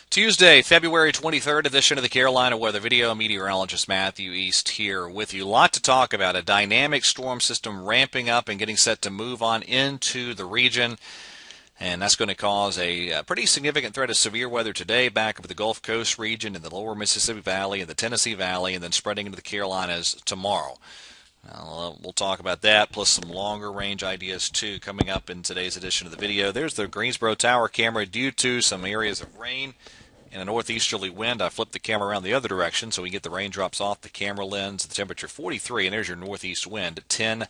Tuesday, February 23rd edition of the Carolina Weather Video. Meteorologist Matthew East here with you. A lot to talk about. A dynamic storm system ramping up and getting set to move on into the region. And that's going to cause a pretty significant threat of severe weather today back over the Gulf Coast region and the lower Mississippi Valley and the Tennessee Valley, and then spreading into the Carolinas tomorrow. We'll talk about that, plus some longer range ideas too, coming up in today's edition of the video. There's the Greensboro Tower camera. Due to some areas of rain and a northeasterly wind, I flipped the camera around the other direction so we get the raindrops off the camera lens. The temperature 43, and there's your northeast wind at 10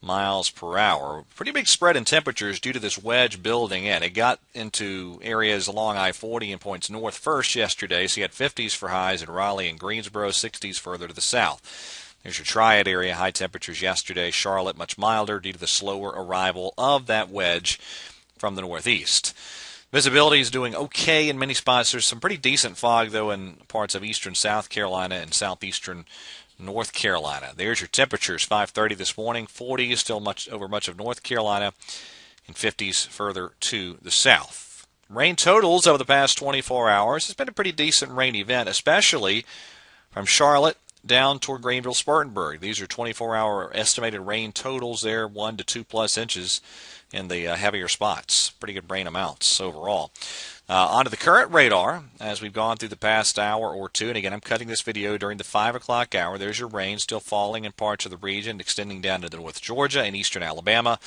miles per hour. Pretty big spread in temperatures due to this wedge building in. It got into areas along I-40 and points north first yesterday, so you had 50s for highs in Raleigh and Greensboro, 60s further to the south. There's your Triad area, high temperatures yesterday. Charlotte, much milder due to the slower arrival of that wedge from the northeast. Visibility is doing okay in many spots. There's some pretty decent fog, though, in parts of eastern South Carolina and southeastern North Carolina. There's your temperatures, 5:30 this morning. 40 is still over much of North Carolina, and 50s further to the south. Rain totals over the past 24 hours. It's been a pretty decent rain event, especially from Charlotte down toward Greenville, Spartanburg. These are 24-hour estimated rain totals there, 1 to 2 plus inches in the heavier spots. Pretty good rain amounts overall. Onto the current radar as we've gone through the past hour or two. And again, I'm cutting this video during the 5 o'clock hour. There's your rain still falling in parts of the region, extending down to North Georgia and eastern Alabama.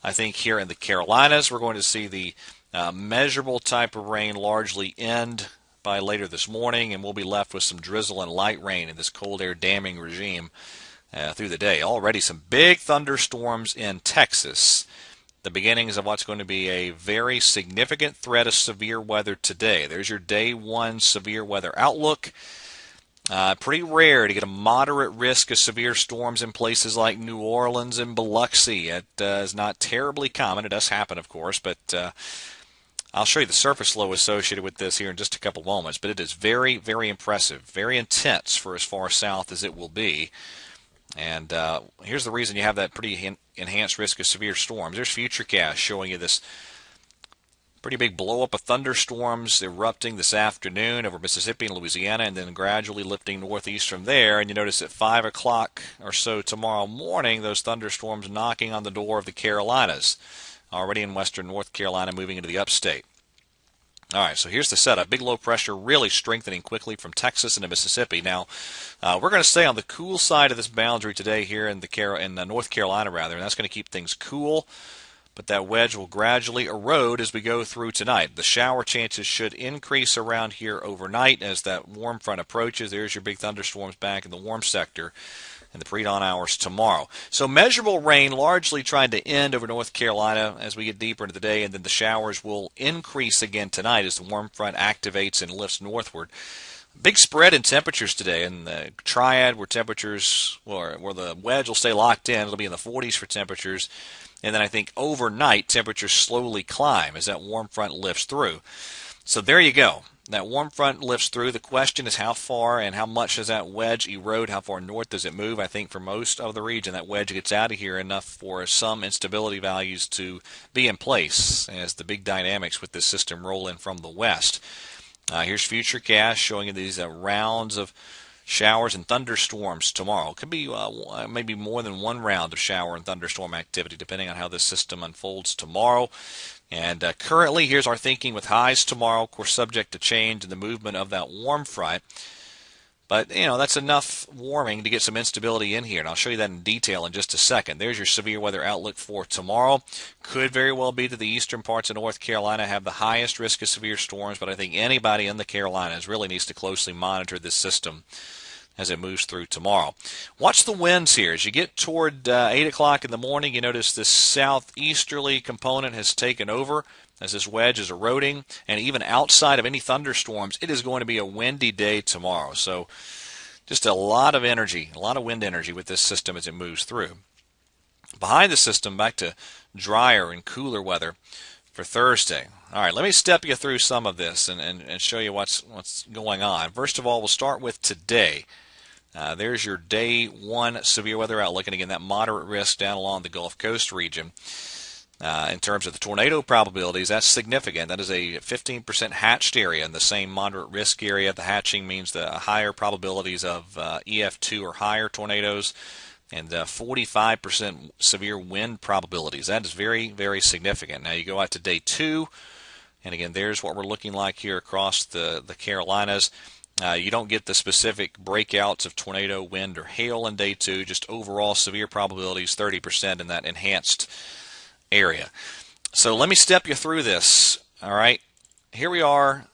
I think here in the Carolinas, we're going to see the measurable type of rain largely end by later this morning, and we'll be left with some drizzle and light rain in this cold air damming regime through the day. Already some big thunderstorms in Texas. The beginnings of what's going to be a very significant threat of severe weather today. There's your day one severe weather outlook. Pretty rare to get a moderate risk of severe storms in places like New Orleans and Biloxi. It is not terribly common. It does happen, of course, but I'll show you the surface low associated with this here in just a couple moments, but it is very, very impressive, very intense for as far south as it will be. And here's the reason you have that pretty enhanced risk of severe storms. There's Futurecast showing you this pretty big blow-up of thunderstorms erupting this afternoon over Mississippi and Louisiana, and then gradually lifting northeast from there. And you notice at 5 o'clock or so tomorrow morning, those thunderstorms knocking on the door of the Carolinas. Already in western North Carolina, moving into the upstate. All right, so here's the setup. Big low pressure really strengthening quickly from Texas into Mississippi. Now, we're going to stay on the cool side of this boundary today here in North Carolina, and that's going to keep things cool. But that wedge will gradually erode as we go through tonight. The shower chances should increase around here overnight as that warm front approaches. There's your big thunderstorms back in the warm sector in the pre-dawn hours tomorrow. So measurable rain largely trying to end over North Carolina as we get deeper into the day, and then the showers will increase again tonight as the warm front activates and lifts northward. Big spread in temperatures today in the Triad where the wedge will stay locked in. It'll be in the 40s for temperatures. And then I think overnight temperatures slowly climb as that warm front lifts through. So there you go. That warm front lifts through. The question is how far and how much does that wedge erode? How far north does it move? I think for most of the region, that wedge gets out of here enough for some instability values to be in place as the big dynamics with this system roll in from the west. Here's Futurecast showing you these rounds of showers and thunderstorms tomorrow. Could be maybe more than one round of shower and thunderstorm activity depending on how this system unfolds tomorrow. And currently, here's our thinking with highs tomorrow, of course, subject to change in the movement of that warm front. But, that's enough warming to get some instability in here, and I'll show you that in detail in just a second. There's your severe weather outlook for tomorrow. Could very well be that the eastern parts of North Carolina have the highest risk of severe storms, but I think anybody in the Carolinas really needs to closely monitor this system as it moves through tomorrow. Watch the winds here. As you get toward 8 o'clock in the morning, you notice this southeasterly component has taken over as this wedge is eroding. And even outside of any thunderstorms, it is going to be a windy day tomorrow. So just a lot of energy, a lot of wind energy with this system as it moves through. Behind the system, back to drier and cooler weather for Thursday. All right, let me step you through some of this and show you what's going on. First of all, we'll start with today. There's your day one severe weather outlook, and again, that moderate risk down along the Gulf Coast region. In terms of the tornado probabilities, that's significant. That is a 15% hatched area in the same moderate risk area. The hatching means the higher probabilities of EF2 or higher tornadoes, and 45% severe wind probabilities. That is very, very significant. Now you go out to day 2, and again, there's what we're looking like here across the Carolinas. You don't get the specific breakouts of tornado, wind, or hail in day 2, just overall severe probabilities, 30% in that enhanced area. So let me step you through this. All right, here we are.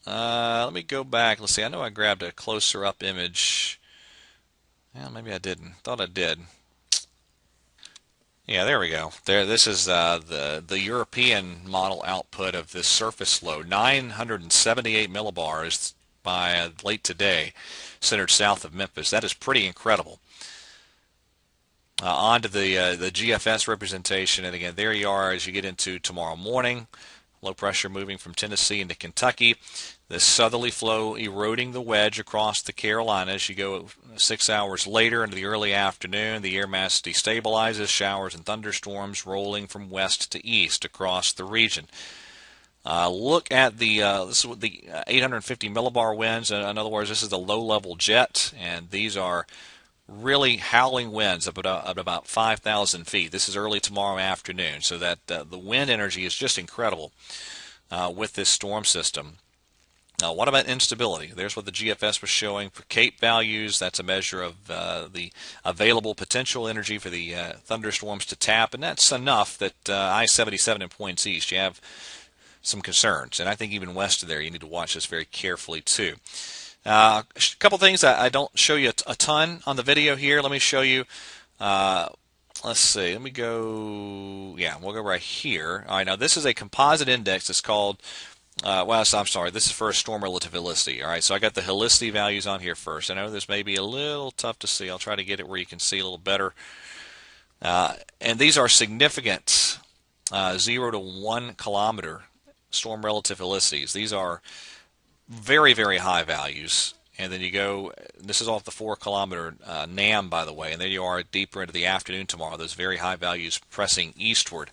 Let me go back. Let's see. I know I grabbed a closer up image. Yeah, maybe I didn't. Thought I did. Yeah, there we go. There. This is the European model output of this surface load, 978 millibars by late today, centered south of Memphis. That is pretty incredible. On to the GFS representation, and again, there you are as you get into tomorrow morning. Low pressure moving from Tennessee into Kentucky. The southerly flow eroding the wedge across the Carolinas. You go 6 hours later into the early afternoon. The air mass destabilizes. Showers and thunderstorms rolling from west to east across the region. Look at this is the 850 millibar winds. In other words, this is the low-level jet, and these are really howling winds up at about 5,000 feet. This is early tomorrow afternoon, so that the wind energy is just incredible with this storm system. Now, what about instability? There's what the GFS was showing for CAPE values. That's a measure of the available potential energy for the thunderstorms to tap, and that's enough that I-77 and points east, you have some concerns. And I think even west of there, you need to watch this very carefully too. A couple things I don't show you a ton on the video here. Let me show you. Let's see. Let me go. Yeah, we'll go right here. All right. Now this is a composite index. It's called. Well, I'm sorry. This is for a storm relative helicity. All right. So I got the helicity values on here first. I know this may be a little tough to see. I'll try to get it where you can see a little better. And these are significant 0 to 1 kilometer storm relative helicities. These are very, very high values. And then you go, this is off the 4 kilometer NAM, by the way, and then you are deeper into the afternoon tomorrow, those very high values pressing eastward.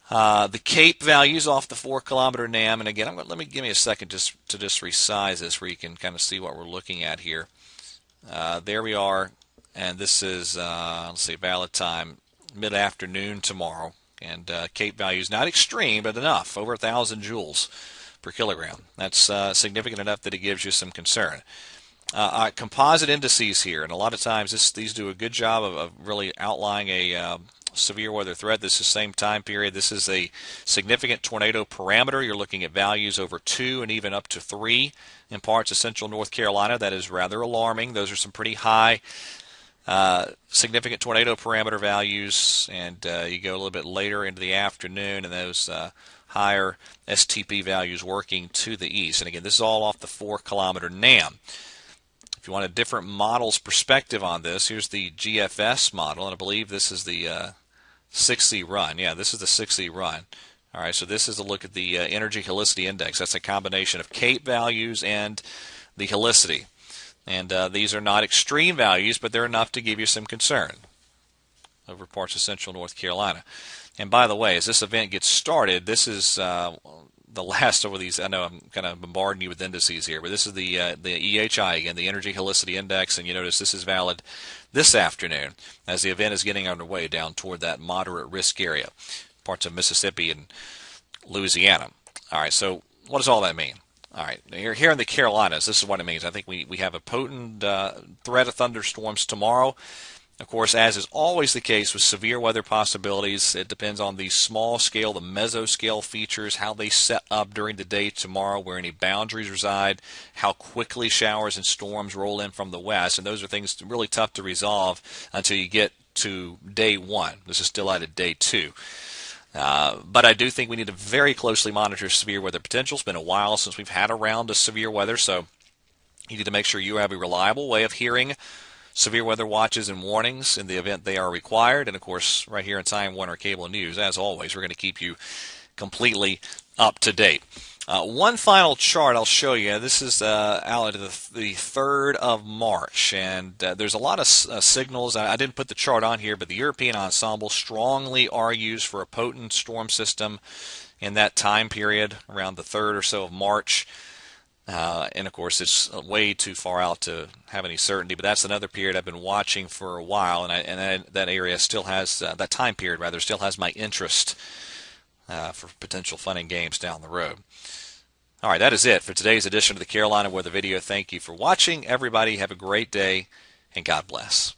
The CAPE values off the 4 kilometer NAM, and again, give me a second just to resize this where you can kind of see what we're looking at here. There we are, and this is, let's see, valid time, mid-afternoon tomorrow, and CAPE values not extreme, but enough, over 1,000 joules per kilogram. That's significant enough that it gives you some concern. Composite indices here, and a lot of times these do a good job of really outlining a severe weather threat. This is the same time period. This is a significant tornado parameter. You're looking at values over 2 and even up to 3 in parts of central North Carolina. That is rather alarming. Those are some pretty high significant tornado parameter values, and you go a little bit later into the afternoon, and those higher STP values working to the east. And again, this is all off the 4 kilometer NAM. If you want a different model's perspective on this, here's the GFS model, and I believe this is the 6C run. Yeah, this is the 6C run. All right, so this is a look at the energy helicity index. That's a combination of CAPE values and the helicity. And these are not extreme values, but they're enough to give you some concern over parts of central North Carolina. And by the way, as this event gets started, this is the last of these. I know I'm kind of bombarding you with indices here, but this is the EHI again, the Energy Helicity Index, and you notice this is valid this afternoon as the event is getting underway down toward that moderate risk area, parts of Mississippi and Louisiana. All right, so what does all that mean? All right, here in the Carolinas, this is what it means. I think we have a potent threat of thunderstorms tomorrow. Of course, as is always the case with severe weather possibilities, it depends on the small scale, the mesoscale features, how they set up during the day tomorrow, where any boundaries reside, how quickly showers and storms roll in from the west. And those are things really tough to resolve until you get to day 1. This is still out at day 2. But I do think we need to very closely monitor severe weather potential. It's been a while since we've had a round of severe weather, so you need to make sure you have a reliable way of hearing severe weather watches and warnings in the event they are required. And of course, right here in Time Warner Cable News, as always, we're going to keep you completely up to date. One final chart I'll show you. This is out of the 3rd of March, and there's a lot of signals. I didn't put the chart on here, but the European ensemble strongly argues for a potent storm system in that time period around the 3rd or so of March. And of course, it's way too far out to have any certainty, but that's another period I've been watching for a while, and that area still has, that time period rather, still has my interest for potential fun and games down the road. All right, that is it for today's edition of the Carolina Weather Video. Thank you for watching. Everybody have a great day, and God bless.